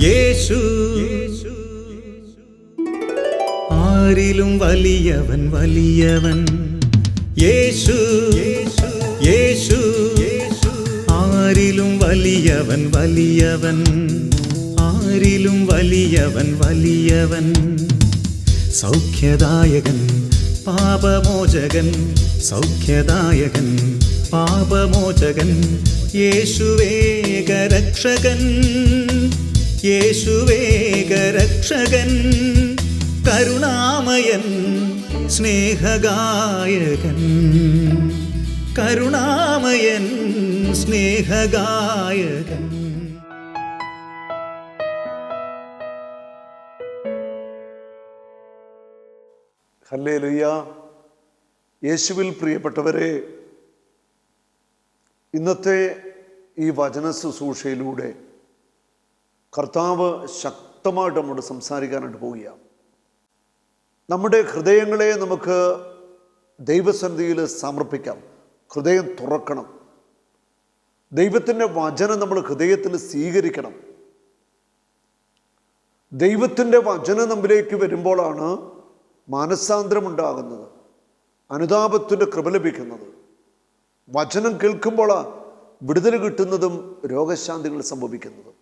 യേശു ആരിലും വലിയവൻ വലിയവൻ. യേശു യേശു ആരിലും വലിയവൻ വലിയവൻ. ആരിലും വലിയവൻ വലിയവൻ. സൗഖ്യദായകൻ പാപമോചകൻ. സൗഖ്യദായകൻ പാപമോചകൻ. യേശുവേകരക്ഷകൻ. യേശുവേകരക്ഷകൻ. കരുണാമയൻ സ്നേഹഗായകൻ. കരുണാമയൻ സ്നേഹഗായകൻ. ഹല്ലേലൂയ. യേശുവിൽ പ്രിയപ്പെട്ടവരെ, ഇന്നത്തെ ഈ വചന ശുശ്രൂഷയിലൂടെ കർത്താവ് ശക്തമായിട്ട് നമ്മോട് സംസാരിക്കാനായിട്ട് പോവുകയാണ്. നമ്മുടെ ഹൃദയങ്ങളെ നമുക്ക് ദൈവസന്നിധിയിൽ സമർപ്പിക്കാം. ഹൃദയം തുറക്കണം. ദൈവത്തിൻ്റെ വചനം നമ്മൾ ഹൃദയത്തിൽ സ്വീകരിക്കണം. ദൈവത്തിൻ്റെ വചനം നമ്മിലേക്ക് വരുമ്പോഴാണ് മാനസാന്തരം ഉണ്ടാകുന്നത്, അനുതാപത്തിൻ്റെ കൃപ ലഭിക്കുന്നത്. വചനം കേൾക്കുമ്പോൾ വിടുതൽ കിട്ടുന്നതും രോഗശാന്തികൾ സംഭവിക്കുന്നതും.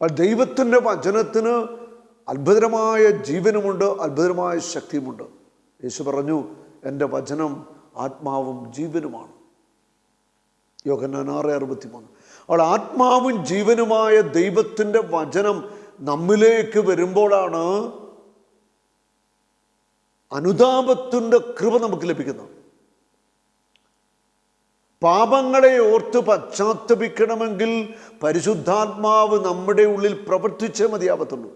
ദൈവത്തിൻ്റെ വചനത്തിന് അത്ഭുതമായ ജീവനുമുണ്ട്, അത്ഭുതമായ ശക്തിയുമുണ്ട്. യേശു പറഞ്ഞു, എൻ്റെ വചനം ആത്മാവും ജീവനുമാണ്. യോഹന്നാൻ 6:63. അവൾ ആത്മാവും ജീവനുമായ ദൈവത്തിൻ്റെ വചനം നമ്മിലേക്ക് വരുമ്പോഴാണ് അനുതാപത്തിൻ്റെ കൃപ നമുക്ക് ലഭിക്കുന്നത്. പാപങ്ങളെ ഓർത്ത് പശ്ചാത്തപിക്കണമെങ്കിൽ പരിശുദ്ധാത്മാവ് നമ്മുടെ ഉള്ളിൽ പ്രവർത്തിച്ചേ മതിയാവത്തുള്ളൂ.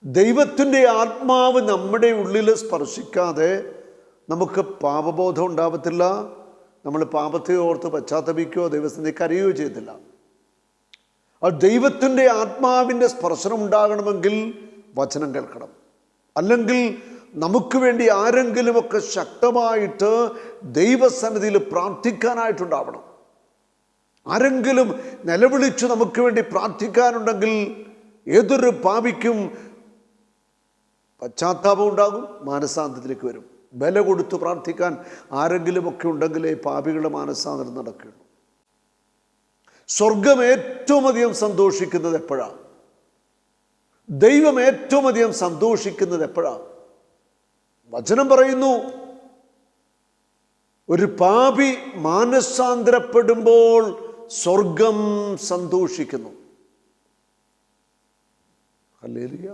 ദൈവത്തിൻ്റെ ആത്മാവ് നമ്മുടെ ഉള്ളിൽ സ്പർശിക്കാതെ നമുക്ക് പാപബോധം ഉണ്ടാവത്തില്ല. നമ്മൾ പാപത്തെ ഓർത്ത് പശ്ചാത്തപിക്കുകയോ ദൈവത്തിൻ്റെ കരയുകയോ ചെയ്യത്തില്ല. ആ ദൈവത്തിൻ്റെ ആത്മാവിൻ്റെ സ്പർശനം ഉണ്ടാകണമെങ്കിൽ വചനം കേൾക്കണം. അല്ലെങ്കിൽ നമുക്ക് വേണ്ടി ആരെങ്കിലുമൊക്കെ ശക്തമായിട്ട് ദൈവസന്നിധിയിൽ പ്രാർത്ഥിക്കാനായിട്ടുണ്ടാവണം. ആരെങ്കിലും നിലവിളിച്ച് നമുക്ക് വേണ്ടി പ്രാർത്ഥിക്കാനുണ്ടെങ്കിൽ ഏതൊരു പാപിക്കും പശ്ചാത്താപം ഉണ്ടാകും, മാനസാന്തരത്തിലേക്ക് വരും. ബല കൊടുത്ത് പ്രാർത്ഥിക്കാൻ ആരെങ്കിലുമൊക്കെ ഉണ്ടെങ്കിലേ പാപികളുടെ മാനസാന്തരം നടക്കുകയുള്ളൂ. സ്വർഗം ഏറ്റവും അധികം സന്തോഷിക്കുന്നത് എപ്പോഴാണ്? ദൈവം ഏറ്റവും അധികം സന്തോഷിക്കുന്നത് എപ്പോഴാണ്? വചനം പറയുന്നു, ഒരു പാപി മാനസാന്തരപ്പെടുമ്പോൾ സ്വർഗം സന്തോഷിക്കുന്നു. ഹല്ലേലൂയ.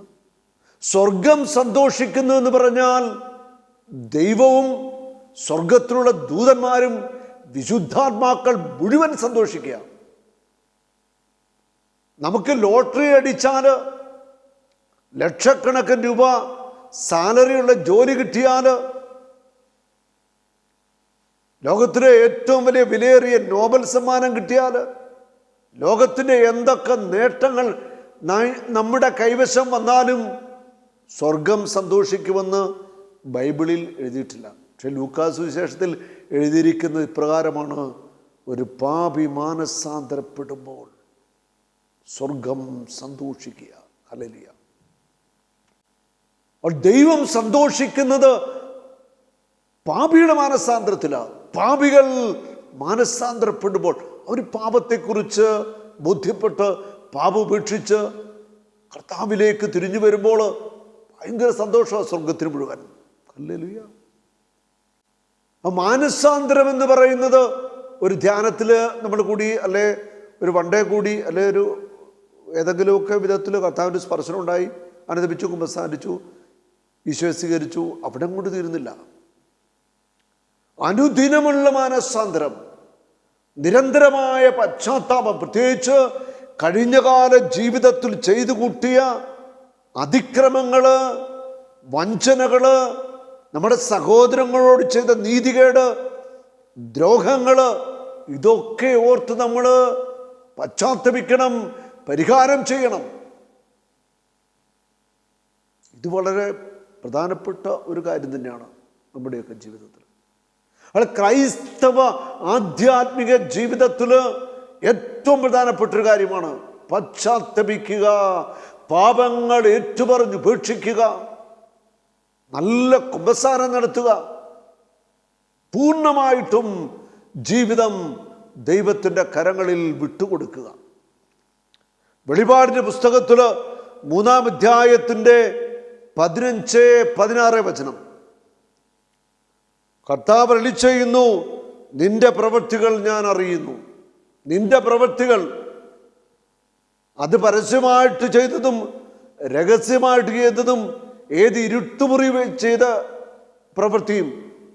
സ്വർഗം സന്തോഷിക്കുന്നു എന്ന് പറഞ്ഞാൽ ദൈവവും സ്വർഗത്തിലുള്ള ദൂതന്മാരും വിശുദ്ധാത്മാക്കൾ മുഴുവൻ സന്തോഷിക്കുക. നമുക്ക് ലോട്ടറി അടിച്ചാൽ ലക്ഷക്കണക്കിന് രൂപ സാലറിയുള്ള ജോലി കിട്ടിയാൽ, ലോകത്തിലെ ഏറ്റവും വലിയ വിലയേറിയ നോബൽ സമ്മാനം കിട്ടിയാൽ, ലോകത്തിൻ്റെ എന്തൊക്കെ നേട്ടങ്ങൾ നമ്മുടെ കൈവശം വന്നാലും സ്വർഗം സന്തോഷിക്കുമെന്ന് ബൈബിളിൽ എഴുതിയിട്ടില്ല. പക്ഷെ ലൂക്കാസ് സുവിശേഷത്തിൽ എഴുതിയിരിക്കുന്നത് ഇപ്രകാരമാണ്: ഒരു പാപി മാനസാന്തരപ്പെടുമ്പോൾ സ്വർഗം സന്തോഷിക്കുക. ഹല്ലേലൂയ. ദൈവം സന്തോഷിക്കുന്നത് പാപിയുടെ മാനസാന്തരത്തിലാണ്. പാപികൾ മാനസാന്തരപ്പെടുമ്പോൾ അവർ പാപത്തെക്കുറിച്ച് ബോധ്യപ്പെട്ട് പാപം ഉപേക്ഷിച്ച് കർത്താവിലേക്ക് തിരിഞ്ഞു വരുമ്പോൾ ഭയങ്കര സന്തോഷമാണ് സ്വർഗത്തിന് മുഴുവൻ. ഹല്ലേലൂയ. ആ മാനസാന്തരം എന്ന് പറയുന്നത് ഒരു ധ്യാനത്തിൽ നമ്മൾ കൂടി, അല്ലെ ഒരു വൺഡേ കൂടി, അല്ലെ ഒരു ഏതെങ്കിലുമൊക്കെ വിധത്തിൽ കർത്താവിൻ്റെ സ്പർശനം ഉണ്ടായി, അനുദപിച്ചു, കുമ്പസാരിച്ചു, ഈശോയെ സ്വീകരിച്ചു, അവിടെ കൊണ്ട് തീരുന്നില്ല. അനുദിനമുള്ള മാനസാന്തരം, നിരന്തരമായ പശ്ചാത്താപം, പ്രത്യേകിച്ച് കഴിഞ്ഞകാല ജീവിതത്തിൽ ചെയ്തു കൂട്ടിയ അതിക്രമങ്ങള്, വഞ്ചനകള്, നമ്മുടെ സഹോദരങ്ങളോട് ചെയ്ത നീതികേട്, ദ്രോഹങ്ങള്, ഇതൊക്കെ ഓർത്ത് നമ്മൾ പശ്ചാത്തപിക്കണം, പരിഹാരം ചെയ്യണം. ഇത് വളരെ പ്രധാനപ്പെട്ട ഒരു കാര്യം തന്നെയാണ് നമ്മുടെയൊക്കെ ജീവിതത്തിൽ. അത് ക്രൈസ്തവ ആധ്യാത്മിക ജീവിതത്തിൽ ഏറ്റവും പ്രധാനപ്പെട്ടൊരു കാര്യമാണ്. പശ്ചാത്തപിക്കുക, പാപങ്ങൾ ഏറ്റുപറഞ്ഞ് ഉപേക്ഷിക്കുക, നല്ല കുമ്പസാരം നടത്തുക, പൂർണ്ണമായിട്ടും ജീവിതം ദൈവത്തിൻ്റെ കരങ്ങളിൽ വിട്ടുകൊടുക്കുക. വെളിപാടിൻ്റെ പുസ്തകത്തിൽ 3-ാം അധ്യായത്തിൻ്റെ 15-16 വചനം കർത്താവ് അരുളിച്ചെയ്യുന്നു, നിന്റെ പ്രവൃത്തികൾ ഞാൻ അറിയുന്നു. നിന്റെ പ്രവൃത്തികൾ, അത് പരസ്യമായിട്ട് ചെയ്തതും രഹസ്യമായിട്ട് ചെയ്തതും ഏത് ഇരുട്ടുമുറി ചെയ്ത പ്രവൃത്തിയും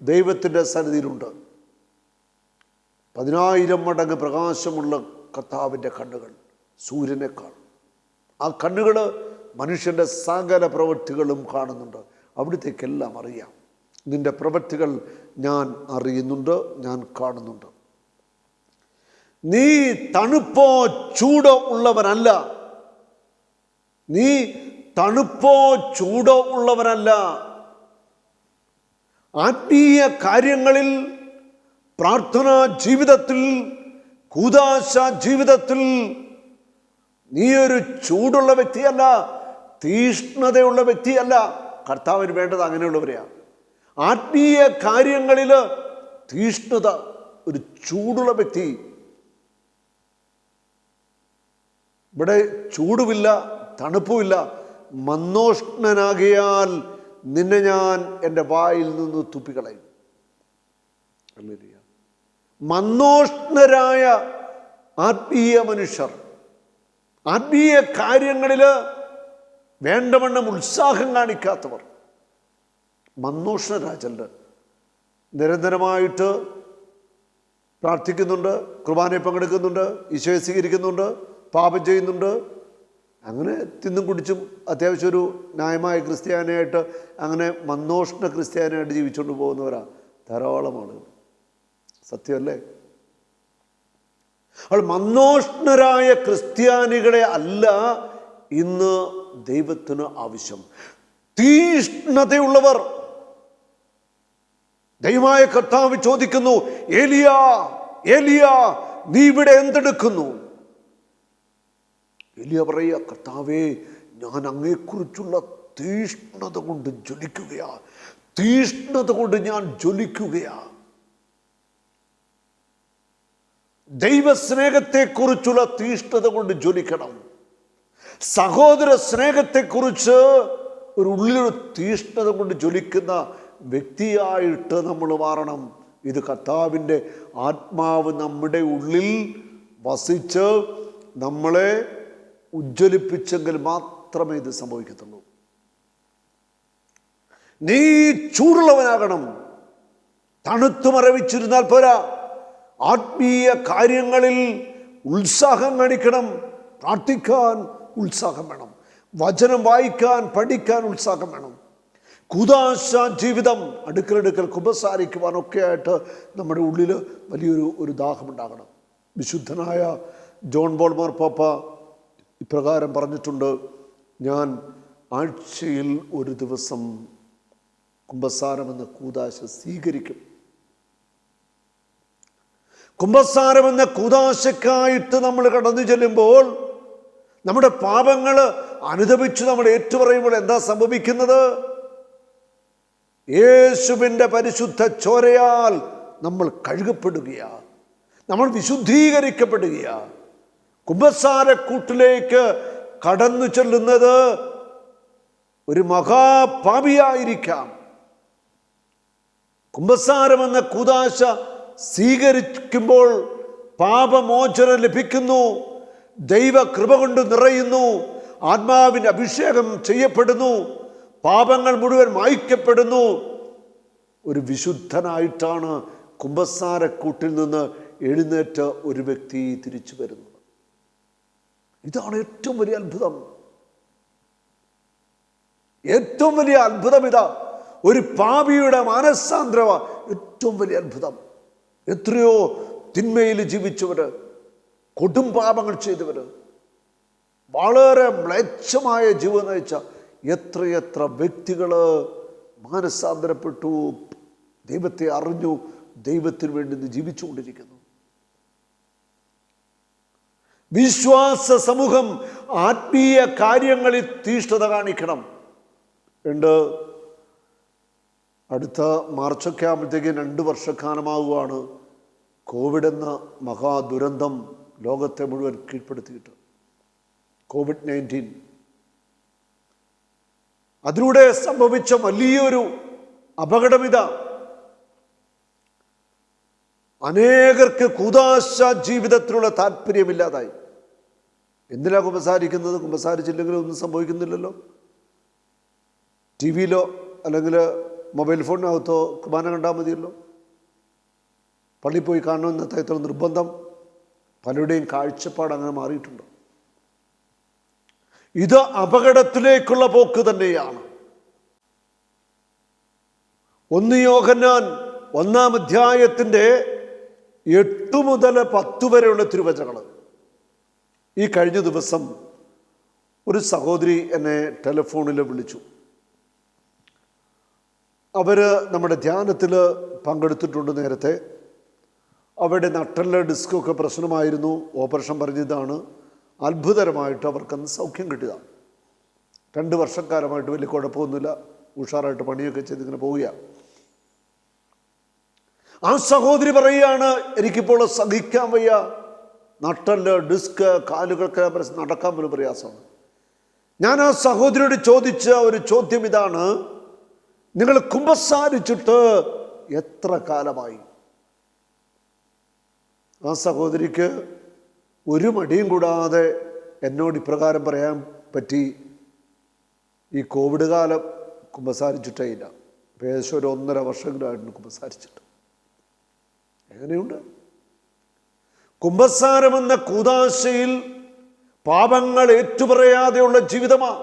ദൈവത്തിൻ്റെ സന്നിധിയിലുണ്ട്. 10,000 മടങ്ങ് പ്രകാശമുള്ള കർത്താവിൻ്റെ കണ്ണുകൾ സൂര്യനേക്കാൾ. ആ കണ്ണുകൾ മനുഷ്യൻ്റെ സകല പ്രവൃത്തികളും കാണുന്നുണ്ട്. അവിടത്തേക്കെല്ലാം അറിയാം. നിന്റെ പ്രവൃത്തികൾ ഞാൻ അറിയുന്നുണ്ട്, ഞാൻ കാണുന്നുണ്ട്. നീ തണുപ്പോ ചൂടോ ഉള്ളവനല്ല. നീ തണുപ്പോ ചൂടോ ഉള്ളവനല്ല. ആത്മീയ കാര്യങ്ങളിൽ, പ്രാർത്ഥനാ ജീവിതത്തിൽ, കൂദാശ ജീവിതത്തിൽ നീ ഒരു ചൂടുള്ള വ്യക്തിയല്ല, തീഷ്ണതയുള്ള വ്യക്തിയല്ല. കർത്താവിന് വേണ്ടത് അങ്ങനെയുള്ളവരെയാണ്. ആത്മീയ കാര്യങ്ങളിൽ തീഷ്ണത, ഒരു ചൂടുള്ള വ്യക്തി. ഇവിടെ ചൂടുമില്ല, തണുപ്പുമില്ല. മന്നോഷ്ണനാകിയാൽ നിന്നെ ഞാൻ എൻ്റെ വായിൽ നിന്ന് തുപ്പിക്കളയും. മന്നോഷ്ണരായ ആത്മീയ മനുഷ്യർ, ആത്മീയ കാര്യങ്ങളിൽ വേണ്ടവണ്ണം ഉത്സാഹം കാണിക്കാത്തവർ, മന്നോഷ്ണരാജല് നിരന്തരമായിട്ട് പ്രാർത്ഥിക്കുന്നുണ്ട്, കുർബാനയിൽ പങ്കെടുക്കുന്നുണ്ട്, ഈശോയെ സ്വീകരിക്കുന്നുണ്ട്, പാപം ചെയ്യുന്നുണ്ട്, അങ്ങനെ തിന്നും കുടിച്ചും അത്യാവശ്യം ഒരു ന്യായമായ ക്രിസ്ത്യാനിയായിട്ട് അങ്ങനെ മന്നോഷ്ണ ക്രിസ്ത്യാനിയായിട്ട് ജീവിച്ചുകൊണ്ട് പോകുന്നവരാ ധാരാളം ആളുകൾ. സത്യമല്ലേ? അപ്പോൾ മന്നോഷ്ണരായ ക്രിസ്ത്യാനികളെ അല്ല ഇന്ന് ദൈവത്തിന് ആവശ്യം. തീഷ്ണതയുള്ളവർ. ദൈവമായ കർത്താവ് ചോദിക്കുന്നു, ഏലിയ ഏലിയ നീ ഇവിടെ എന്തെടുക്കുന്നു? ഏലിയ പറയുക, കർത്താവേ ഞാൻ അങ്ങയെക്കുറിച്ചുള്ള തീഷ്ണത കൊണ്ട് ജ്വലിക്കുകയാ, തീഷ്ണത കൊണ്ട് ഞാൻ ജ്വലിക്കുകയാ. ദൈവസ്നേഹത്തെക്കുറിച്ചുള്ള തീഷ്ണത കൊണ്ട് ജ്വലിക്കണം. സഹോദര സ്നേഹത്തെക്കുറിച്ച് ഒരു ഉള്ളിലൊരു തീഷ്ണത കൊണ്ട് ജ്വലിക്കുന്ന വ്യക്തിയായിട്ട് നമ്മൾ മാറണം. ഇത് കർത്താവിൻ്റെ ആത്മാവ് നമ്മുടെ ഉള്ളിൽ വസിച്ച് നമ്മളെ ഉജ്ജ്വലിപ്പിച്ചെങ്കിൽ മാത്രമേ ഇത് സംഭവിക്കത്തുള്ളൂ. നീ ചൂടുള്ളവനാകണം. തണുത്തു മരവിച്ചിരുന്നാൽ പോരാ. ആത്മീയ കാര്യങ്ങളിൽ ഉത്സാഹം കാണിക്കണം. പ്രാർത്ഥിക്കാൻ ഉത്സാഹം വേണം. വചനം വായിക്കാൻ, പഠിക്കാൻ ഉത്സാഹം വേണം. കൂദാശ ജീവിതം, അടുക്കലടുക്കൽ കുമ്പസാരിക്കുവാനൊക്കെ ആയിട്ട് നമ്മുടെ ഉള്ളിൽ വലിയൊരു ദാഹമുണ്ടാകണം. വിശുദ്ധനായ ജോൺ ബോൾ മാർപ്പാപ്പ ഇപ്രകാരം പറഞ്ഞിട്ടുണ്ട്, ഞാൻ ആഴ്ചയിൽ ഒരു ദിവസം കുമ്പസാരമെന്ന കൂദാശ സ്വീകരിക്കും. കുമ്പസാരമെന്ന കൂദാശക്കായിട്ട് നമ്മൾ കടന്നു ചെല്ലുമ്പോൾ, നമ്മുടെ പാപങ്ങൾ അനുദപിച്ച് നമ്മൾ ഏറ്റുപറയുമ്പോൾ എന്താ സംഭവിക്കുന്നത്? യേശുവിൻ്റെ പരിശുദ്ധ ചോരയാൽ നമ്മൾ കഴുകപ്പെടുകയാ, നമ്മൾ വിശുദ്ധീകരിക്കപ്പെടുകയാ. കുമ്പസാരക്കൂട്ടിലേക്ക് കടന്നു ചെല്ലുന്നത് ഒരു മഹാപാപിയായിരിക്കാം. കുമ്പസാരമെന്ന കൂദാശ സ്വീകരിക്കുമ്പോൾ പാപമോചനം ലഭിക്കുന്നു, ദൈവകൃപ കൊണ്ട് നിറയുന്നു, ആത്മാവിൻ്റെ അഭിഷേകം ചെയ്യപ്പെടുന്നു, പാപങ്ങൾ മുഴുവൻ മായ്ക്കപ്പെടുന്നു. ഒരു വിശുദ്ധനായിട്ടാണ് കുമ്പസാരക്കൂട്ടിൽ നിന്ന് എഴുന്നേറ്റ് ഒരു വ്യക്തി തിരിച്ചു വരുന്നത്. ഇതാണ് ഏറ്റവും വലിയ അത്ഭുതം. ഏറ്റവും വലിയ അത്ഭുതം ഇതാ. ഒരു പാപിയുടെ മാനസാന്തര ഏറ്റവും വലിയ അത്ഭുതം. എത്രയോ തിന്മയിൽ ജീവിച്ചവര്, കൊടും പാപങ്ങൾ ചെയ്തവര്, വളരെ മ്ലേച്ഛമായ ജീവൻ നയിച്ച എത്രയെത്ര വ്യക്തികൾ മാനസാന്തരപ്പെട്ടു, ദൈവത്തെ അറിഞ്ഞു, ദൈവത്തിന് വേണ്ടി ജീവിച്ചുകൊണ്ടിരിക്കുന്നു. വിശ്വാസ സമൂഹം ആത്മീയ കാര്യങ്ങളിൽ തീഷ്ണത കാണിക്കണം. ഉണ്ട്. അടുത്ത മാർച്ചൊക്കെ ആകുമ്പോഴത്തേക്കും 2 വർഷക്കാലമാവുകയാണ് കോവിഡ് എന്ന മഹാദുരന്തം ലോകത്തെ മുഴുവൻ കീഴ്പ്പെടുത്തിയിട്ട്. COVID-19 അതിലൂടെ സംഭവിച്ച വലിയൊരു അപകടമിത, അനേകർക്ക് കൂദാശ ജീവിതത്തിലുള്ള താല്പര്യമില്ലാതായി. എന്തിനാ കുമ്പസാരിക്കുന്നത്? കുമ്പസാരിച്ചില്ലെങ്കിലും ഒന്നും സംഭവിക്കുന്നില്ലല്ലോ. TV-യിലോ അല്ലെങ്കിൽ മൊബൈൽ ഫോണിനകത്തോ കുർബാന കണ്ടാൽ മതിയല്ലോ. പള്ളിയിൽ പോയി കാണണമെന്നത്തെ ഇത്ര നിർബന്ധം പലരുടെയും കാഴ്ചപ്പാട് അങ്ങനെ മാറിയിട്ടുണ്ട്. ഇത് അപകടത്തിലേക്കുള്ള പോക്ക് തന്നെയാണ്. 1 യോഹന്നാൻ 1-ാം അധ്യായത്തിൻ്റെ 8 മുതൽ 10 വരെയുള്ള തിരുവചനങ്ങൾ. ഈ കഴിഞ്ഞ ദിവസം ഒരു സഹോദരി എന്നെ ടെലിഫോണിൽ വിളിച്ചു. അവർ നമ്മുടെ ധ്യാനത്തിൽ പങ്കെടുത്തിട്ടുണ്ട് നേരത്തെ. അവരുടെ നട്ടലിലെ ഡിസ്കൊക്കെ പ്രശ്നമായിരുന്നു. ഓപ്പറേഷൻ പറഞ്ഞതാണ്. അത്ഭുതകരമായിട്ട് അവർക്കന്ന് സൗഖ്യം കിട്ടിയതാണ്. 2 വർഷക്കാലമായിട്ട് വലിയ കുഴപ്പമൊന്നുമില്ല. ഉഷാറായിട്ട് പണിയൊക്കെ ചെയ്തിങ്ങനെ പോവുക. ആ സഹോദരി പറയുകയാണ്, എനിക്കിപ്പോൾ സഹിക്കാൻ വയ്യ, നട്ടല്, ഡിസ്ക്, കാലുകൾക്ക് നടക്കാൻ പോലും പ്രയാസമാണ്. ഞാൻ ആ സഹോദരിയോട് ചോദിച്ച ഒരു ചോദ്യം ഇതാണ്, നിങ്ങൾ കുമ്പസാരിച്ചിട്ട് എത്ര കാലമായി? ആ സഹോദരിക്ക് ഒരു മടിയും കൂടാതെ എന്നോട് ഇപ്രകാരം പറയാൻ പറ്റി, ഈ കോവിഡ് കാലം കുമ്പസാരിച്ചിട്ടേ ഇല്ല. ഏകദേശം ഒരു 1.5 വർഷങ്ങളായിരുന്നു കുമ്പസാരിച്ചിട്ട്. എങ്ങനെയുണ്ട്? കുമ്പസാരമെന്ന കൂദാശയിൽ പാപങ്ങൾ ഏറ്റുപറയാതെയുള്ള ജീവിതമാണ്.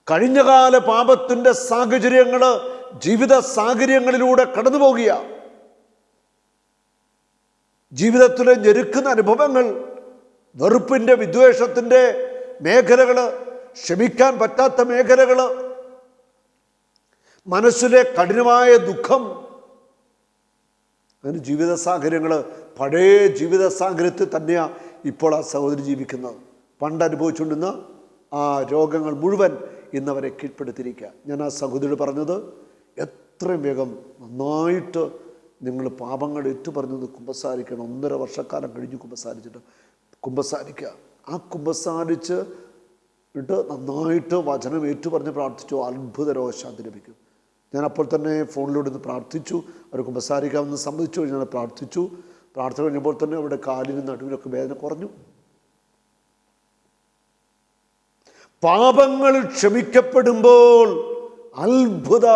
കഴിഞ്ഞകാല പാപത്തിൻ്റെ സാഹചര്യങ്ങൾ ജീവിത സാഹചര്യങ്ങളിലൂടെ കടന്നു പോകുക. ജീവിതത്തിലെ ഞെരുക്കുന്ന അനുഭവങ്ങൾ, വെറുപ്പിൻ്റെ, വിദ്വേഷത്തിൻ്റെ മേഖലകൾ, ക്ഷമിക്കാൻ പറ്റാത്ത മേഖലകൾ, മനസ്സിലെ കഠിനമായ ദുഃഖം, അങ്ങനെ ജീവിത സാഹചര്യങ്ങൾ, പഴയ ജീവിത സാഹചര്യത്തിൽ തന്നെയാണ് ഇപ്പോൾ ആ സഹോദരി ജീവിക്കുന്നത്. പണ്ട് അനുഭവിച്ചുകൊണ്ടിരുന്ന ആ രോഗങ്ങൾ മുഴുവൻ ഇന്നവരെ കീഴ്പ്പെടുത്തിയിരിക്കുക. ഞാൻ ആ സഹോദരിയോട് പറഞ്ഞത്, എത്രയും വേഗം നന്നായിട്ട് നിങ്ങൾ പാപങ്ങൾ ഏറ്റുപറഞ്ഞത് കുമ്പസാരിക്കണം. 1.5 വർഷക്കാലം കഴിഞ്ഞ് കുമ്പസാരിക്കുക. ആ കുമ്പസാരിച്ച് ഇട്ട് നന്നായിട്ട് വചനം ഏറ്റുപറഞ്ഞ് പ്രാർത്ഥിച്ചു. അത്ഭുത രോഗശാന്തി ലഭിക്കും. ഞാൻ അപ്പോൾ തന്നെ ഫോണിലൂടെ നിന്ന് പ്രാർത്ഥിച്ചു. അവർ കുമ്പസാരിക്കാമെന്ന് സമ്മതിച്ചു. ഞാൻ പ്രാർത്ഥിച്ചു. പ്രാർത്ഥന കഴിഞ്ഞപ്പോൾ തന്നെ അവരുടെ കാലിനും നടുവിനൊക്കെ വേദന കുറഞ്ഞു. പാപങ്ങൾ ക്ഷമിക്കപ്പെടുമ്പോൾ അത്ഭുത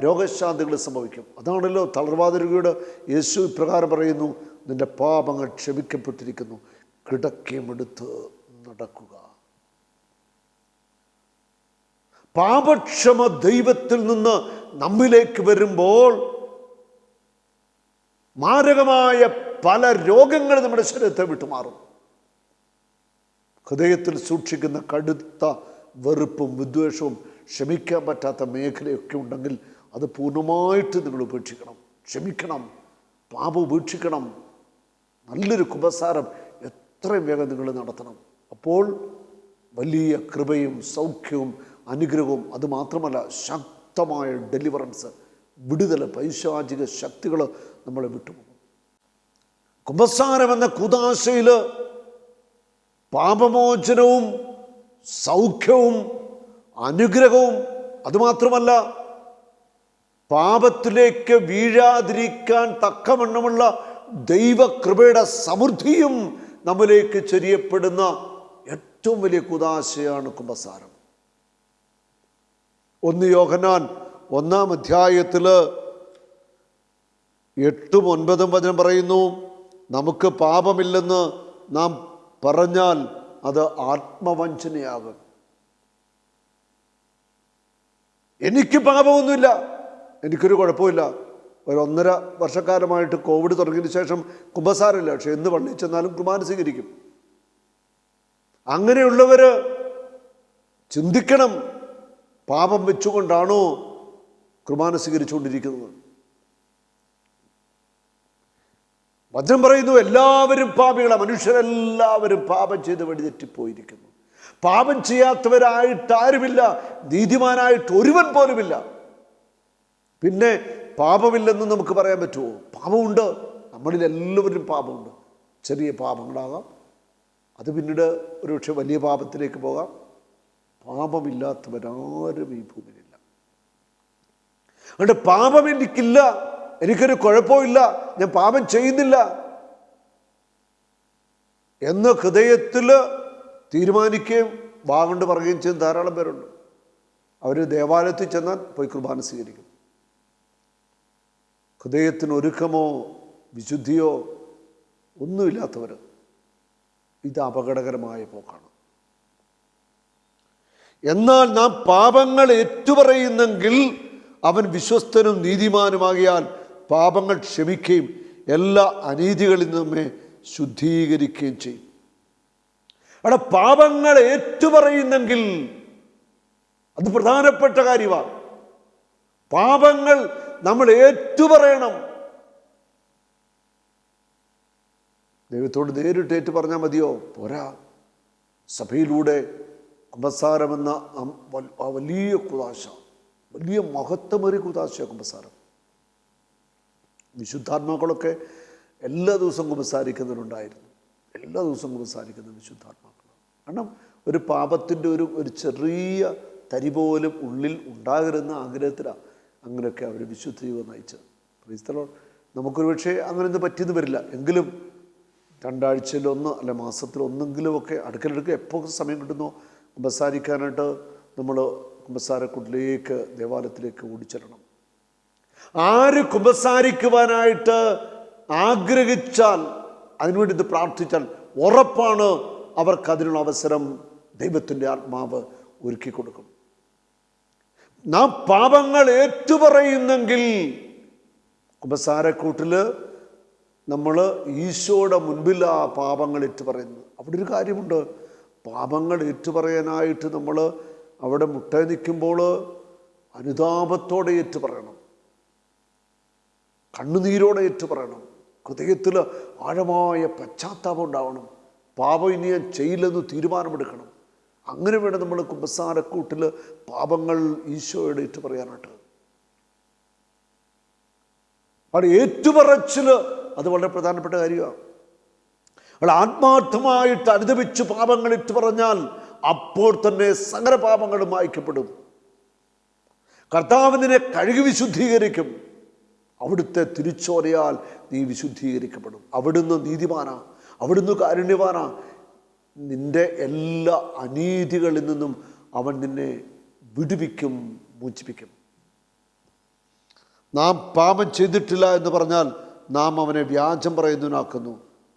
രോഗശാന്തികൾ സംഭവിക്കും. അതാണല്ലോ തളർവാദ രോഗിയോട് യേശു ഇപ്രകാരം പറയുന്നു, നിന്റെ പാപങ്ങൾ ക്ഷമിക്കപ്പെട്ടിരിക്കുന്നു, കിടക്കയുമെടുത്ത് നടക്കുക. പാപക്ഷമ ദൈവത്തിൽ നിന്ന് നമ്മിലേക്ക് വരുമ്പോൾ മാരകമായ പല രോഗങ്ങൾ നമ്മുടെ ശരീരത്തെ വിട്ടുമാറും. ഹൃദയത്തിൽ സൂക്ഷിക്കുന്ന കടുത്ത വെറുപ്പും വിദ്വേഷവും ക്ഷമിക്കാൻ പറ്റാത്ത മേഖലയൊക്കെ ഉണ്ടെങ്കിൽ അത് പൂർണ്ണമായിട്ട് നിങ്ങൾ ഉപേക്ഷിക്കണം. ക്ഷമിക്കണം, പാപം ഉപേക്ഷിക്കണം. നല്ലൊരു കുമ്പസാരം എത്രയും വേഗം നിങ്ങൾ നടത്തണം. അപ്പോൾ വലിയ കൃപയും സൗഖ്യവും അനുഗ്രഹവും, അതുമാത്രമല്ല ശക്തമായ ഡെലിവറൻസ്, വിടുതൽ, പൈശാചിക ശക്തികൾ നമ്മളെ വിട്ടുപോകും. കുമ്പസാരം എന്ന കൂദാശയിൽ പാപമോചനവും സൗഖ്യവും അനുഗ്രഹവും, അതുമാത്രമല്ല പാപത്തിലേക്ക് വീഴാതിരിക്കാൻ തക്കവണ്ണമുള്ള ദൈവകൃപയുടെ സമൃദ്ധിയും നമ്മിലേക്ക് ചൊരിയപ്പെടുന്ന ഏറ്റവും വലിയ കൂദാശയാണ് കുമ്പസാരം. 1 യോഹന്നാൻ 1-ാം അധ്യായത്തിൽ 8-ഉം 9-ഉം വചനം പറയുന്നു, നമുക്ക് പാപമില്ലെന്ന് നാം പറഞ്ഞാൽ അത് ആത്മവഞ്ചനയാകും. എനിക്ക് പാപമൊന്നുമില്ല, എനിക്കൊരു കുഴപ്പമില്ല. ഒരു 1.5 വർഷക്കാലമായിട്ട് കോവിഡ് തുടങ്ങിയതിന് ശേഷം കുമ്പസാരമില്ല, പക്ഷെ എന്ന് പള്ളിയിൽ ചെന്നാലും കുർബാന സ്വീകരിക്കും. അങ്ങനെയുള്ളവർ ചിന്തിക്കണം, പാപം വെച്ചുകൊണ്ടാണോ കുർബാന സ്വീകരിച്ചുകൊണ്ടിരിക്കുന്നത്? വചനം പറയുന്നു, എല്ലാവരും പാപികളാണ്, മനുഷ്യരെല്ലാവരും പാപം ചെയ്ത് വഴിതെറ്റിപ്പോയിരിക്കുന്നു. പാപം ചെയ്യാത്തവരായിട്ട് ആരുമില്ല, നീതിമാനായിട്ട് ഒരുവൻ പോലുമില്ല. പിന്നെ പാപമില്ലെന്ന് നമുക്ക് പറയാൻ പറ്റുമോ? പാപമുണ്ട്, നമ്മളിൽ എല്ലാവരും പാപമുണ്ട്. ചെറിയ പാപങ്ങളാകാം, അത് പിന്നീട് ഒരുപക്ഷെ വലിയ പാപത്തിലേക്ക് പോകാം. പാപമില്ലാത്തവരാരും ഈ ഭൂമിയിലില്ല. അതുകൊണ്ട് പാപം എനിക്കില്ല, എനിക്കൊരു കുഴപ്പമില്ല, ഞാൻ പാപം ചെയ്യുന്നില്ല എന്ന് ഹൃദയത്തിൽ തീരുമാനിക്കുകയും വാഗണ്ട് പറയുകയും ചെയ്യുന്ന ധാരാളം പേരുണ്ട്. അവർ ദേവാലയത്തിൽ ചെന്നാൽ പോയി കുർബാന സ്വീകരിക്കും. ഹൃദയത്തിന് ഒരുക്കമോ വിശുദ്ധിയോ ഒന്നുമില്ലാത്തവർ, ഇത് അപകടകരമായ പോക്കാണ്. എന്നാൽ നാം പാപങ്ങൾ ഏറ്റുപറയുന്നെങ്കിൽ അവൻ വിശ്വസ്തനും നീതിമാനുമാകിയാൽ പാപങ്ങൾ ക്ഷമിക്കുകയും എല്ലാ അനീതികളിൽ നിന്ന് നമ്മെ ശുദ്ധീകരിക്കുകയും ചെയ്യും. അവിടെ പാപങ്ങൾ ഏറ്റുപറയുന്നെങ്കിൽ അത് പ്രധാനപ്പെട്ട കാര്യമാണ്. പാപങ്ങൾ നമ്മൾ ഏറ്റുപറയണം. ദൈവത്തോട് നേരിട്ട് ഏറ്റു പറഞ്ഞാൽ മതിയോ? പോരാ. സഭയിലൂടെ കുമ്പസാരമെന്ന വലിയ കുദാശ, വലിയ മഹത്വമേറിയ കുദാശ കുമ്പസാരം. വിശുദ്ധാത്മാക്കളൊക്കെ എല്ലാ ദിവസവും കുമ്പസാരിക്കുന്നവരുണ്ടായിരുന്നു. എല്ലാ ദിവസവും കുമ്പസാരിക്കുന്ന വിശുദ്ധാത്മാക്കൾ. കാരണം ഒരു പാപത്തിൻ്റെ ഒരു ചെറിയ തരി പോലും ഉള്ളിൽ ഉണ്ടാകരുന്ന ആഗ്രഹത്തിലാണ് അങ്ങനെയൊക്കെ അവർ വിശുദ്ധ ജീവിതം നയിച്ചത്. ക്രൈസ്തവർ നമുക്കൊരു പക്ഷേ അങ്ങനെയൊന്നും പറ്റിയെന്ന് വരില്ല. എങ്കിലും 2 ആഴ്ചയിലൊന്ന് അല്ല മാസത്തിലൊന്നെങ്കിലുമൊക്കെ അടുക്കലെടുക്കുക എപ്പോൾ സമയം കിട്ടുന്നോ കുമ്പസാരിക്കാനായിട്ട് നമ്മൾ കുമ്പസാരക്കുട്ടിലേക്ക് ദേവാലയത്തിലേക്ക് ഓടിച്ചെല്ലണം. ആര് കുമ്പസാരിക്കുവാനായിട്ട് ആഗ്രഹിച്ചാൽ, അതിനുവേണ്ടി ഇത് പ്രാർത്ഥിച്ചാൽ ഉറപ്പാണ് അവർക്കതിനുള്ള അവസരം ദൈവത്തിൻ്റെ ആത്മാവ് ഒരുക്കി കൊടുക്കും. നാം പാപങ്ങൾ ഏറ്റുപറയുന്നെങ്കിൽ കുമ്പസാരക്കൂട്ടിൽ നമ്മൾ ഈശോയുടെ മുൻപിൽ ആ പാപങ്ങൾ ഏറ്റുപറയുന്നത്. അവിടെ ഒരു കാര്യമുണ്ട്. പാപങ്ങൾ ഏറ്റുപറയാനായിട്ട് നമ്മൾ അവിടെ മുട്ട നിൽക്കുമ്പോൾ അനുതാപത്തോടെ ഏറ്റുപറയണം, കണ്ണുനീരോടെ ഏറ്റുപറയണം, ഹൃദയത്തിൽ ആഴമായ പശ്ചാത്താപം ഉണ്ടാവണം. പാപം ഇനി ഞാൻ ചെയ്യില്ലെന്ന് തീരുമാനമെടുക്കണം. അങ്ങനെ വേണം നമ്മൾ കുമ്പസാരക്കൂട്ടിൽ പാപങ്ങൾ ഈശോയോട് ഏറ്റുപറയാനായിട്ട്. അവിടെ ഏറ്റുപറച്ചിൽ അത് വളരെ പ്രധാനപ്പെട്ട കാര്യമാണ്. അവിടെ ആത്മാർത്ഥമായിട്ട് അനുദപിച്ച് പാപങ്ങൾ ഏറ്റുപറഞ്ഞാൽ അപ്പോൾ തന്നെ സകല പാപങ്ങളും മായ്ക്കപ്പെടും. കർത്താവ് നിന്നെ കഴുകി വിശുദ്ധീകരിക്കും. അവിടുത്തെ തിരിച്ചോരയാൽ നീ വിശുദ്ധീകരിക്കപ്പെടും. അവിടുന്ന് നീതിമാനാ, അവിടുന്ന് കാരുണ്യവാനാ. നിന്റെ എല്ലാ അനീതികളിൽ നിന്നും അവൻ നിന്നെ വിടുവിക്കും, മോചിപ്പിക്കും. നാം പാപം ചെയ്തിട്ടില്ല എന്ന് പറഞ്ഞാൽ നാം അവനെ വ്യാജം പറയുന്നവനാക്കുന്നു.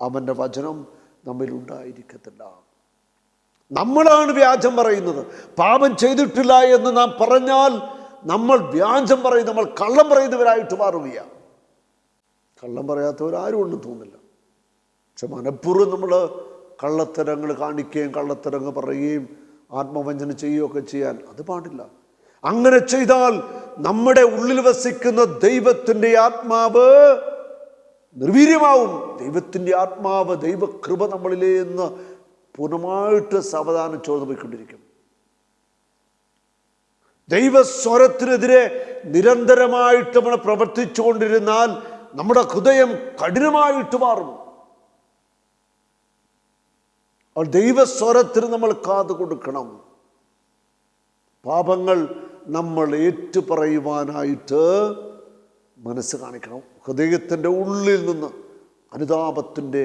അവൻ്റെ വചനം നമ്മിൽ ഉണ്ടായിരിക്കത്തില്ല. നമ്മളാണ് വ്യാജം പറയുന്നത്. പാപം ചെയ്തിട്ടില്ല എന്ന് നാം പറഞ്ഞാൽ നമ്മൾ വ്യാജം പറയും, നമ്മൾ കള്ളം പറയുന്നവരായിട്ട് മാറുകയാണ്. കള്ളം പറയാത്തവരാരും ഒന്നും തോന്നില്ല. പക്ഷെ മനഃപൂർവ്വം നമ്മൾ കള്ളത്തരങ്ങൾ കാണിക്കുകയും കള്ളത്തരങ്ങൾ പറയുകയും ആത്മവഞ്ചന ചെയ്യുകയൊക്കെ ചെയ്യാൻ അത് പാടില്ല. അങ്ങനെ ചെയ്താൽ നമ്മുടെ ഉള്ളിൽ വസിക്കുന്ന ദൈവത്തിൻ്റെ ആത്മാവ് നിർവീര്യമാവും. ദൈവത്തിൻ്റെ ആത്മാവ്, ദൈവകൃപ നമ്മളിലേ എന്ന് പൂർണ്ണമായിട്ട് സാവധാനം ചോർന്നു പോയിക്കൊണ്ടിരിക്കും. ദൈവസ്വരത്തിനെതിരെ നിരന്തരമായിട്ട് നമ്മൾ പ്രവർത്തിച്ചുകൊണ്ടിരുന്നാൽ നമ്മുടെ ഹൃദയം കഠിനമായിട്ട് മാറും. ദൈവസ്വരത്തിന് നമ്മൾ കാതു കൊടുക്കണം. പാപങ്ങൾ നമ്മൾ ഏറ്റുപറയുവാനായിട്ട് മനസ്സ് കാണിക്കണം. ഹൃദയത്തിൻ്റെ ഉള്ളിൽ നിന്ന് അനുതാപത്തിൻ്റെ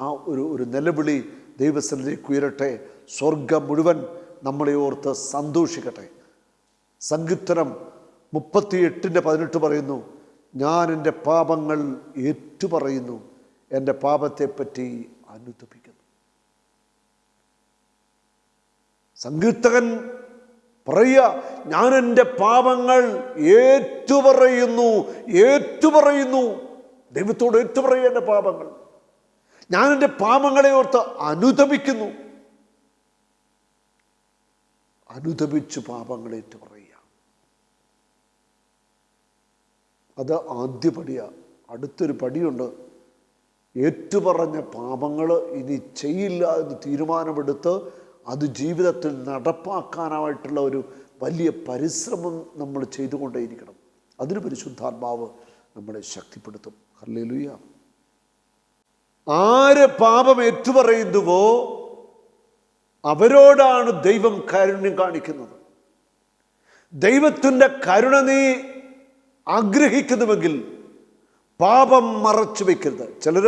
ആ ഒരു നിലവിളി ദൈവസന്നിധിയിലേക്ക് ഉയരട്ടെ. സ്വർഗം മുഴുവൻ നമ്മളെ ഓർത്ത് സന്തോഷിക്കട്ടെ. സങ്കീർത്തനം 38:18 പറയുന്നു, ഞാൻ എൻ്റെ പാപങ്ങൾ ഏറ്റുപറയുന്നു, എൻ്റെ പാപത്തെപ്പറ്റി അനുതപിക്കുന്നു. സങ്കീർത്തകൻ പറയുക, ഞാൻ എൻ്റെ പാപങ്ങൾ ഏറ്റുപറയുന്നു. ദൈവത്തോട് ഏറ്റുപറയുക എൻ്റെ പാപങ്ങൾ. ഞാൻ എൻ്റെ പാപങ്ങളെ ഓർത്ത് അനുതപിക്കുന്നു. അനുതപിച്ച് പാപങ്ങളെ ഏറ്റുപറയുക, അത് ആദ്യ പടിയാണ്. അടുത്തൊരു പടിയുണ്ട്. ഏറ്റുപറഞ്ഞ പാപങ്ങൾ ഇനി ചെയ്യില്ല എന്ന് തീരുമാനമെടുത്ത് അത് ജീവിതത്തിൽ നടപ്പാക്കാനായിട്ടുള്ള ഒരു വലിയ പരിശ്രമം നമ്മൾ ചെയ്തുകൊണ്ടേയിരിക്കണം. അതിന് പരിശുദ്ധാത്മാവ് നമ്മളെ ശക്തിപ്പെടുത്തും. ഹല്ലേലൂയ. ആര് പാപം ഏറ്റുപറയുന്നുവോ അവരോടാണ് ദൈവം കാരുണ്യം കാണിക്കുന്നത്. ദൈവത്തിൻ്റെ കരുണ നീ ആഗ്രഹിക്കുന്നുവെങ്കിൽ പാപം മറച്ചു വയ്ക്കരുത്. ചിലർ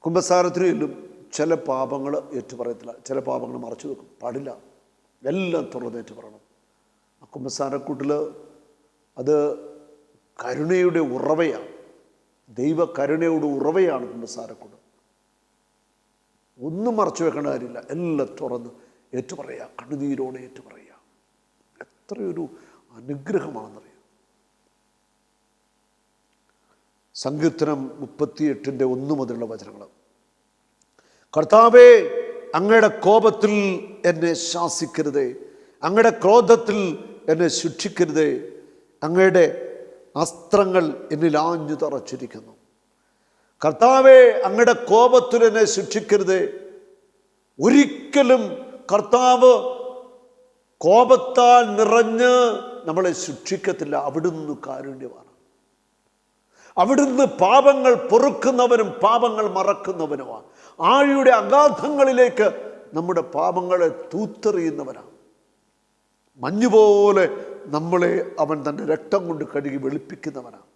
കുമ്പസാരത്തിന് ചെല്ലും, ചില പാപങ്ങൾ ഏറ്റുപറയത്തില്ല, ചില പാപങ്ങൾ മറച്ചു വെക്കും. പാടില്ല, എല്ലാം തുറന്നേറ്റ് പറയണം. ആ കുമ്പസാരക്കൂട്ടിൽ അത് കരുണയുടെ ഉറവയാണ്, ദൈവ കരുണയുടെ ഉറവയാണ് കുമ്പസാരക്കൂട്. ഒന്നും മറച്ചു വെക്കേണ്ട കാര്യമില്ല, എല്ലാം തുറന്ന് ഏറ്റുപറയുക, കണ്ണുനീരോടെ ഏറ്റുപറയുക. എത്രയൊരു അനുഗ്രഹമാണെന്നറിയാം. സങ്കീർത്തനം 38:1 മുതലുള്ള വചനങ്ങൾ. കർത്താവേ, അങ്ങയുടെ കോപത്തിൽ എന്നെ ശാസിക്കരുതേ, അങ്ങയുടെ ക്രോധത്തിൽ എന്നെ ശിക്ഷിക്കരുതേ, അങ്ങയുടെ അസ്ത്രങ്ങൾ എന്നിൽ ആഞ്ഞു തറച്ചിരിക്കുന്നു. കർത്താവേ, അങ്ങയുടെ കോപത്തിൽ എന്നെ ശിക്ഷിക്കരുതേ. ഒരിക്കലും കർത്താവ് കോപത്താൽ നിറഞ്ഞ് നമ്മളെ ശിക്ഷിക്കത്തില്ല. അവിടുന്ന് കാരുണ്യമാണ്. അവിടുന്ന് പാപങ്ങൾ പൊറുക്കുന്നവനും പാപങ്ങൾ മറക്കുന്നവനുമാണ്. ആഴിയുടെ അഗാധങ്ങളിലേക്ക് നമ്മുടെ പാപങ്ങളെ തൂത്തെറിയുന്നവനാണ്. മഞ്ഞുപോലെ നമ്മളെ അവൻ തൻ്റെ രക്തം കൊണ്ട് കഴുകി വെളുപ്പിക്കുന്നവനാണ്.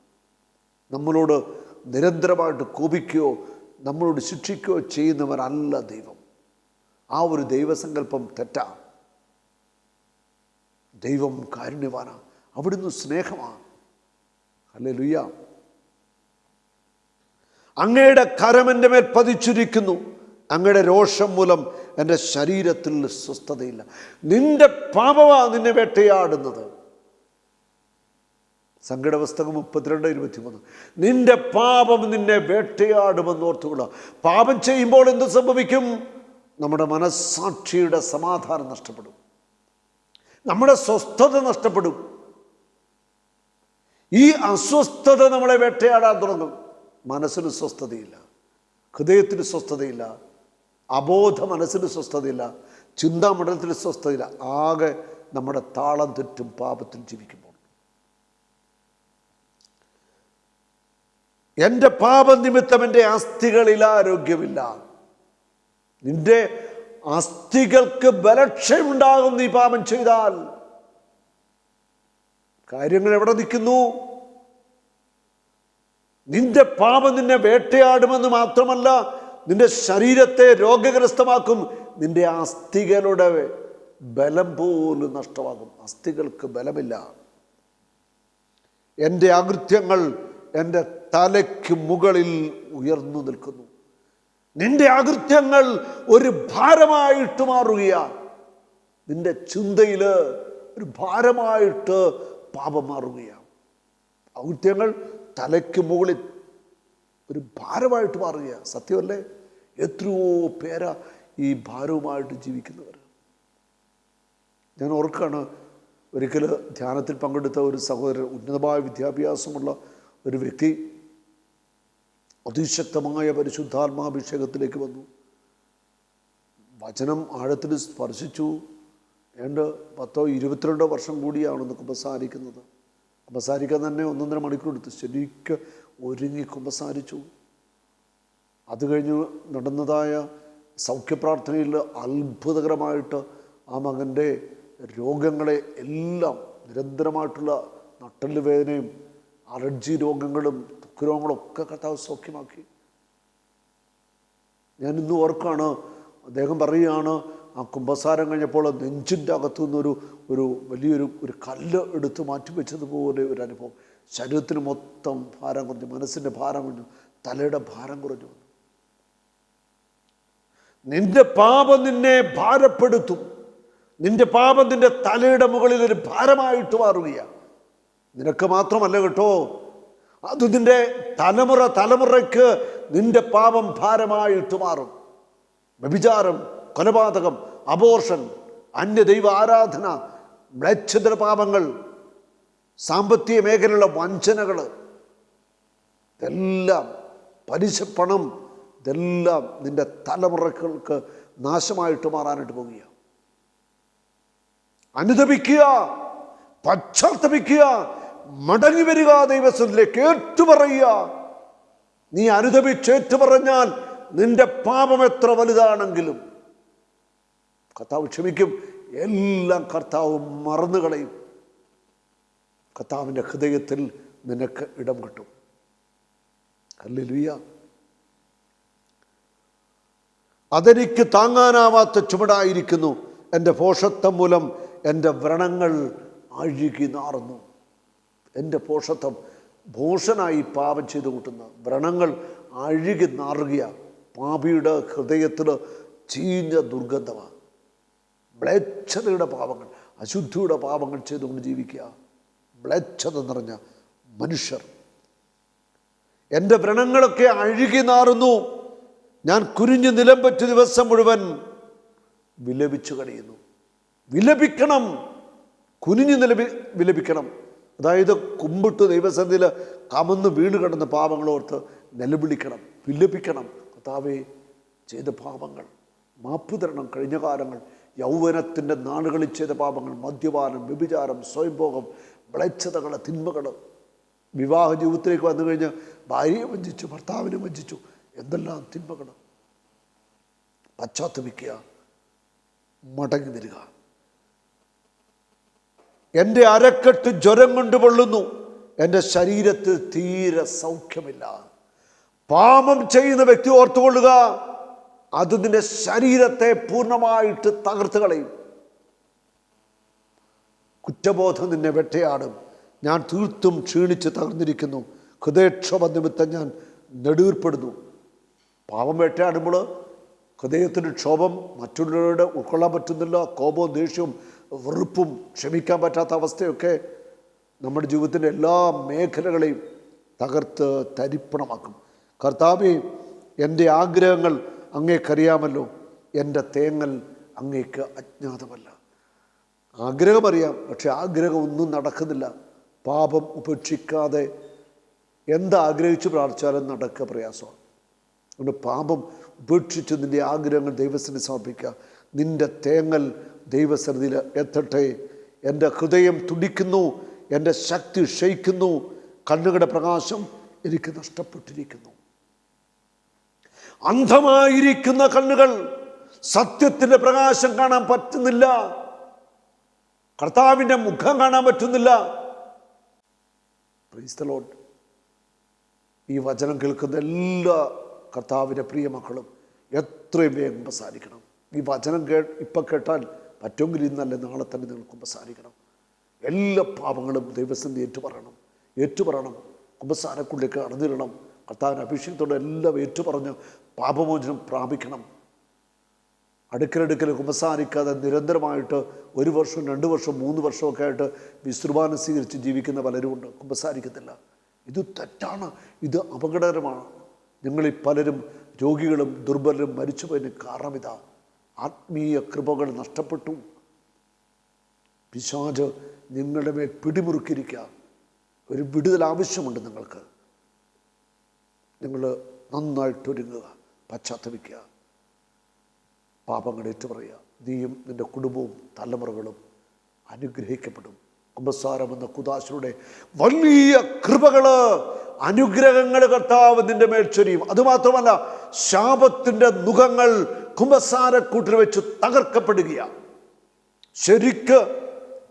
നമ്മളോട് നിരന്തരമായിട്ട് കോപിക്കുകയോ നമ്മളോട് ശിക്ഷിക്കുകയോ ചെയ്യുന്നവരല്ല ദൈവം. ആ ഒരു ദൈവസങ്കല്പം തെറ്റാണ്. ദൈവം കാരുണ്യവാനാണ്, അവിടുന്ന് സ്നേഹമാണ്. ഹല്ലേലൂയ. അങ്ങയുടെ കരം എൻ്റെ മേൽ പതിച്ചിരിക്കുന്നു, അങ്ങയുടെ രോഷം മൂലം എൻ്റെ ശരീരത്തിൽ സ്വസ്ഥതയില്ല. നിന്റെ പാപമാണ് നിന്നെ വേട്ടയാടുന്നത്. സങ്കടപുസ്തകം 32:23. നിന്റെ പാപം നിന്നെ വേട്ടയാടുമെന്ന് ഓർത്തുകൊള്ളുക. പാപം ചെയ്യുമ്പോൾ എന്ത് സംഭവിക്കും? നമ്മുടെ മനസ്സാക്ഷിയുടെ സമാധാനം നഷ്ടപ്പെടും, നമ്മുടെ സ്വസ്ഥത നഷ്ടപ്പെടും. ഈ അസ്വസ്ഥത നമ്മളെ വേട്ടയാടാൻ തുടങ്ങും. മനസ്സിന് സ്വസ്ഥതയില്ല, ഹൃദയത്തിന് സ്വസ്ഥതയില്ല, അബോധ മനസ്സിന് സ്വസ്ഥതയില്ല, ചിന്താമണ്ഡലത്തിന് സ്വസ്ഥതയില്ല. ആകെ നമ്മുടെ താളം തെറ്റും പാപത്തിൽ ജീവിക്കുമ്പോൾ. എൻ്റെ പാപനിമിത്തം എൻ്റെ അസ്ഥികളിൽ ആരോഗ്യമില്ല. നിന്റെ അസ്ഥികൾക്ക് ബലക്ഷയമുണ്ടാകും നീ പാപം ചെയ്താൽ. കാര്യങ്ങൾ എവിടെ നിൽക്കുന്നു? നിന്റെ പാപം നിന്നെ വേട്ടയാടുമെന്ന് മാത്രമല്ല, നിന്റെ ശരീരത്തെ രോഗഗ്രസ്തമാക്കും. നിന്റെ അസ്ഥികളുടെ ബലം പോലും നഷ്ടമാകും. അസ്ഥികൾക്ക് ബലമില്ല. എൻ്റെ അകൃത്യങ്ങൾ എൻ്റെ തലയ്ക്ക് മുകളിൽ ഉയർന്നു നിൽക്കുന്നു. നിന്റെ അകൃത്യങ്ങൾ ഒരു ഭാരമായിട്ട് മാറുകയാണ്. നിന്റെ ചിന്തയിൽ ഒരു ഭാരമായിട്ട് പാപം മാറുകയാണ്. അകൃത്യങ്ങൾ തലയ്ക്ക് മുകളിൽ ഒരു ഭാരമായിട്ട് മാറുകയാണ്. സത്യമല്ലേ? എത്രയോ പേരാ ഈ ഭാരവുമായിട്ട് ജീവിക്കുന്നവർ. ഞാൻ ഓർക്കാണ്, ഒരിക്കൽ ധ്യാനത്തിൽ പങ്കെടുത്ത ഒരു സഹോദരൻ, ഉന്നതമായ വിദ്യാഭ്യാസമുള്ള ഒരു വ്യക്തി, അതിശക്തമായ പരിശുദ്ധാത്മാഭിഷേകത്തിലേക്ക് വന്നു. വചനം ആഴത്തിൽ സ്പർശിച്ചു. ഏതാണ്ട് 10-22 വർഷം കൂടിയാണ് കുമ്പസാരിക്കുന്നത്. കുമ്പസാരിക്കാൻ തന്നെ 1.5 മണിക്കൂർ എടുത്ത് ശരിക്ക് ഒരുങ്ങി കുമ്പസാരിച്ചു. അത് കഴിഞ്ഞ് നടന്നതായ സൗഖ്യപ്രാർത്ഥനയിൽ അത്ഭുതകരമായിട്ട് ആ മകൻ്റെ രോഗങ്ങളെ എല്ലാം, നിരന്തരമായിട്ടുള്ള നട്ടല് വേദനയും അലർജി രോഗങ്ങളും ത്വക്ക് രോഗങ്ങളൊക്കെ കർത്താവ് സൗഖ്യമാക്കി. ഞാൻ ഇന്ന് ഓർക്കാണ്, അദ്ദേഹം പറയുകയാണ്, ആ കുമ്പസാരം കഴിഞ്ഞപ്പോൾ നെഞ്ചിൻ്റെ അകത്തു നിന്നൊരു വലിയൊരു കല്ല് എടുത്ത് മാറ്റിവെച്ചതുപോലെ ഒരു അനുഭവം. ശരീരത്തിന് മൊത്തം ഭാരം കുറഞ്ഞു, മനസ്സിൻ്റെ ഭാരം കുറഞ്ഞു, തലയുടെ ഭാരം കുറഞ്ഞു വന്നു. നിന്റെ പാപം നിന്നെ ഭാരപ്പെടുത്തും. നിന്റെ പാപം നിന്റെ തലയുടെ മുകളിൽ ഒരു ഭാരമായിട്ട് മാറുകയാണ്. നിനക്ക് മാത്രമല്ല കേട്ടോ, അത് നിന്റെ തലമുറയ്ക്ക് നിന്റെ പാപം ഭാരമായിട്ട് മാറും. വ്യഭിചാരം, കൊലപാതകം, അബോർഷൻ, അന്യദൈവ ആരാധന, മ്ലേച്ഛതര പാപങ്ങൾ, സാമ്പത്തിക മേഖലയിലുള്ള വഞ്ചനകൾ, ഇതെല്ലാം പലിശപ്പണം, ഇതെല്ലാം നിന്റെ തലമുറകൾക്ക് നാശമായിട്ട് മാറാനായിട്ട് പോകുക. അനുതപിക്കുക, പശ്ചാത്തപിക്കുക, മടങ്ങി വരിക, ദൈവസന്നിധിയിലേക്ക് ഏറ്റുപറയുക. നീ അനുതപിച്ചേറ്റുപറഞ്ഞാൽ നിന്റെ പാപം എത്ര വലുതാണെങ്കിലും കർത്താവ് ക്ഷമിക്കും. എല്ലാം കർത്താവ് മറന്നുകളയും. കർത്താവിൻ്റെ ഹൃദയത്തിൽ നിനക്ക് ഇടം കിട്ടും. ഹല്ലേലൂയ. അതെനിക്ക് താങ്ങാനാവാത്ത ചുമടായിരിക്കുന്നു. എൻ്റെ ഭോഷത്വം മൂലം എൻ്റെ വ്രണങ്ങൾ അഴുകി നാറുന്നു. എൻ്റെ ഭോഷത്വം, ഭോഷനായി പാപം ചെയ്തു കൂട്ടുന്ന വ്രണങ്ങൾ അഴുകി നാറുക. പാപിയുടെ ഹൃദയത്തിൽ ചീഞ്ഞ ദുർഗന്ധമാണ്. മ്ലേച്ഛതയുടെ പാപങ്ങൾ, അശുദ്ധിയുടെ പാപങ്ങൾ ചെയ്തുകൊണ്ട് ജീവിക്കുക. മ്ലേച്ഛത നിറഞ്ഞ മനുഷ്യർ. എൻ്റെ വ്രണങ്ങളൊക്കെ അഴുകി നാറുന്നു. ഞാൻ കുനിഞ്ഞ് നിലം പറ്റി ദിവസം മുഴുവൻ വിലപിച്ചു കഴിയുന്നു. വിലപിക്കണം, കുനിഞ്ഞ് വിലപിക്കണം. അതായത് കുമ്പിട്ട് ദൈവസന്നിധിയിൽ കമന്ന് വീണ് കിടന്ന പാപങ്ങളോർത്ത് നിലവിളിക്കണം, വിലപിക്കണം. കർത്താവേ, ചെയ്ത പാപങ്ങൾ മാപ്പ് തരണം. കഴിഞ്ഞ കാലങ്ങൾ, യൗവനത്തിൻ്റെ നാളുകളിൽ ചെയ്ത പാപങ്ങൾ, മദ്യപാനം, വ്യഭിചാരം, സ്വയംഭോഗം, മ്ലേച്ഛതകൾ, തിന്മകൾ, വിവാഹ ജീവിതത്തിലേക്ക് വന്നു കഴിഞ്ഞ് ഭാര്യയെ വഞ്ചിച്ചു, ഭർത്താവിനെ വഞ്ചിച്ചു, എന്തെല്ലാം തിന്മകൾ. പശ്ചാത്തപിക്കുക, മടങ്ങി വരിക. എൻ്റെ അരക്കെട്ട് ജ്വരം കൊണ്ട് പൊള്ളുന്നു. എൻ്റെ ശരീരത്തിൽ തീരെ സൗഖ്യമില്ല. പാപം ചെയ്യുന്ന വ്യക്തി ഓർത്തുകൊള്ളുക, അത് നിന്റെ ശരീരത്തെ പൂർണ്ണമായിട്ട് തകർത്ത് കളയും. കുറ്റബോധം നിന്നെ വെട്ടയാടും. ഞാൻ തീർത്തും ക്ഷീണിച്ച് തകർന്നിരിക്കുന്നു. ഹൃദയക്ഷോഭ നിമിത്തം ഞാൻ നെടുവീർപ്പെടുന്നു. പാപം വേട്ടയാടുമ്പോൾ ഹൃദയത്തിൻ്റെ ക്ഷോഭം, മറ്റുള്ളവരുടെ ഉൾക്കൊള്ളാൻ പറ്റുന്നില്ല, കോപവും ദേഷ്യവും വെറുപ്പും ക്ഷമിക്കാൻ പറ്റാത്ത അവസ്ഥയൊക്കെ നമ്മുടെ ജീവിതത്തിൻ്റെ എല്ലാ മേഖലകളെയും തകർത്ത് തരിപ്പണമാക്കും. കർത്താവേ, എൻ്റെ ആഗ്രഹങ്ങൾ അങ്ങേക്കറിയാമല്ലോ, എൻ്റെ തേങ്ങൽ അങ്ങേക്ക് അജ്ഞാതമല്ല. ആഗ്രഹമറിയാം, പക്ഷെ ആഗ്രഹം ഒന്നും നടക്കുന്നില്ല. പാപം ഉപേക്ഷിക്കാതെ എന്താഗ്രഹിച്ച് പ്രാർത്ഥിച്ചാലും നടക്കുക പ്രയാസമാണ്. അതുകൊണ്ട് പാപം ഉപേക്ഷിച്ച് നിൻ്റെ ആഗ്രഹങ്ങൾ ദൈവത്തിന് സമർപ്പിക്കുക. നിൻ്റെ തേങ്ങൽ ദൈവസന്നിധിയിൽ എത്തട്ടെ. എൻ്റെ ഹൃദയം തുടിക്കുന്നു, എൻ്റെ ശക്തി ക്ഷയിക്കുന്നു, കണ്ണുകളുടെ പ്രകാശം എനിക്ക് നഷ്ടപ്പെട്ടിരിക്കുന്നു. അന്ധമായിരിക്കുന്ന കണ്ണുകൾ, സത്യത്തിൻ്റെ പ്രകാശം കാണാൻ പറ്റുന്നില്ല, കർത്താവിൻ്റെ മുഖം കാണാൻ പറ്റുന്നില്ല. Praise the Lord. ഈ വചനം കേൾക്കുന്ന എല്ലാ കർത്താവിൻ്റെ പ്രിയ മക്കളും എത്രയും വേഗം കുമ്പസാരിക്കണം. ഈ വചനം ഇപ്പം കേട്ടാൽ പറ്റുമെങ്കിൽ ഇന്നല്ലേ നാളെ തന്നെ നിങ്ങൾ കുമ്പസാരിക്കണം. എല്ലാ പാപങ്ങളും ദൈവസന്നിധി ഏറ്റുപറയണം. കുമ്പസാരക്കുള്ളിലേക്ക് അടഞ്ഞിടണം. കർത്താവിൻ്റെ അഭിഷേകത്തോടെ എല്ലാം ഏറ്റുപറഞ്ഞ് പാപമോചനം പ്രാപിക്കണം. അടുക്കലടുക്കൽ കുമ്പസാരിക്കാതെ നിരന്തരമായിട്ട് 1 വർഷം 2 വർഷം 3 വർഷമൊക്കെ ആയിട്ട് വിശ്രുവാനം സ്വീകരിച്ച് ജീവിക്കുന്ന പലരുമുണ്ട്. കുമ്പസാരിക്കത്തില്ല. ഇത് തെറ്റാണ്, ഇത് അപകടകരമാണ്. ഞങ്ങളിൽ പലരും രോഗികളും ദുർബലരും മരിച്ചുപോയതിന് കാരണം ഇതാ. ആത്മീയ കൃപകൾ നഷ്ടപ്പെട്ടു. പിശാച് നിങ്ങളുടെ മേൽ പിടിമുറുക്കിയിരിക്കുക. ഒരു വിടുതൽ ആവശ്യമുണ്ട് നിങ്ങൾക്ക്. നിങ്ങൾ നന്നായിട്ടൊരുങ്ങുക, പശ്ചാത്തപിക്കുക, പാപങ്ങൾ ഏറ്റുപറയുക. നീയും നിൻ്റെ കുടുംബവും തലമുറകളും അനുഗ്രഹിക്കപ്പെടും. കുമ്പസാരം എന്ന കുദാശയുടെ വലിയ കൃപകൾ, അനുഗ്രഹങ്ങൾ കർത്താവ് നിന്റെ മേൽ ചൊരിയും. അതുമാത്രമല്ല, ശാപത്തിൻ്റെ നുഖങ്ങൾ കുമ്പസാരക്കൂട്ടിൽ വെച്ച് തകർക്കപ്പെടുകയാണ്. ശരിക്ക്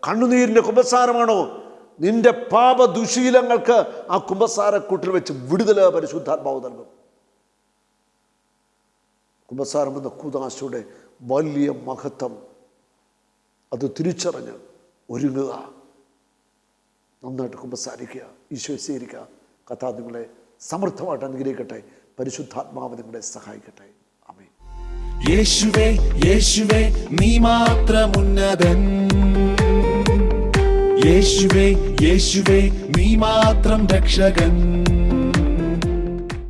കണ്ണുനീരിൻ്റെ കുമ്പസാരമാണോ? നിന്റെ പാപദുശീലങ്ങൾക്ക് ആ കുമ്പസാരക്കൂട്ടിൽ വെച്ച് വിടുതൽ പരിശുദ്ധാത്മാവ് നൽകും. കുമ്പസാരം എന്ന കൂദാശയുടെ വലിയ മഹത്വം അത് തിരിച്ചറിഞ്ഞ് ഒരുങ്ങുക. നന്നായിട്ട് കുമ്പസാരിക്കുക, ഈശോയെ സ്വീകരിക്കുക. കർത്താവ് നിങ്ങളെ സമൃദ്ധമായിട്ട് അനുഗ്രഹിക്കട്ടെ. പരിശുദ്ധാത്മാവ് നിങ്ങളെ സഹായിക്കട്ടെ. ആമേൻ. യേശുവേ യേശുവേ നീ മാത്രം ഉന്നതൻ. യേശുവേ യേശുവേ നീ മാത്രം രക്ഷകൻ.